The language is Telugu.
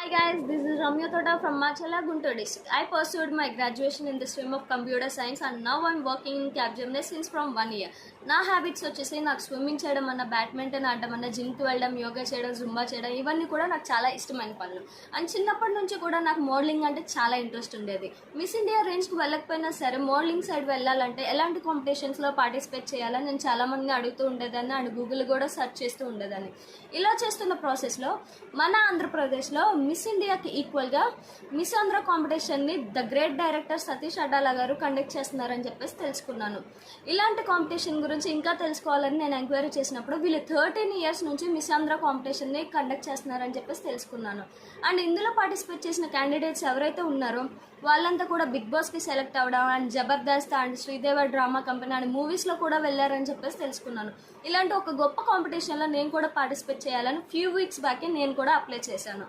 Hi guys, this is Ramya Thoda from Machala, Guntur district. I pursued my graduation in the stream of computer science and now I'm working in Capgemini since from 1 year. నా హ్యాబిట్స్ వచ్చేసి నాకు స్విమ్మింగ్ చేయడం అన్న, బ్యాడ్మింటన్ ఆడడం అన్న, జిమ్కి వెళ్ళడం, యోగా చేయడం, జుంబా చేయడం ఇవన్నీ కూడా నాకు చాలా ఇష్టమైన పనులు. అండ్ చిన్నప్పటి నుంచి కూడా నాకు మోడలింగ్ అంటే చాలా ఇంట్రెస్ట్ ఉండేది. మిస్ ఇండియా రేంజ్కి వెళ్ళకపోయినా సరే మోడలింగ్ సైడ్ వెళ్ళాలంటే ఎలాంటి కాంపిటీషన్స్లో పార్టిసిపేట్ చేయాలని నేను చాలామందిని అడుగుతూ ఉండేదాన్ని అండ్ గూగుల్ కూడా సెర్చ్ చేస్తూ ఉండేదాన్ని. ఇలా చేస్తున్న ప్రాసెస్లో మన ఆంధ్రప్రదేశ్లో మిస్ ఇండియాకి ఈక్వల్గా మిస్ ఆంధ్ర కాంపిటీషన్ని the great director Satish Addala garu conduct చేస్తున్నారని చెప్పేసి తెలుసుకున్నాను. ఇలాంటి కాంపిటీషన్ గురించి ఇంకా తెలుసుకోవాలని నేను ఎంక్వైరీ చేసినప్పుడు వీళ్ళు 13 years నుంచి మిస్ ఆంధ్ర కాంపిటీషన్ని కండక్ట్ చేస్తున్నారని చెప్పేసి తెలుసుకున్నాను. అండ్ ఇందులో పార్టిసిపేట్ చేసిన క్యాండిడేట్స్ ఎవరైతే ఉన్నారో వాళ్ళంతా కూడా బిగ్ బాస్కి సెలెక్ట్ అవ్వడం and Jabardasth and Sridevi drama company and మూవీస్లో కూడా వెళ్ళారని చెప్పేసి తెలుసుకున్నాను. ఇలాంటి ఒక గొప్ప కాంపిటీషన్లో నేను కూడా పార్టిసిపేట్ చేయాలని ఫ్యూ వీక్స్ బ్యాకే నేను కూడా అప్లై చేశాను.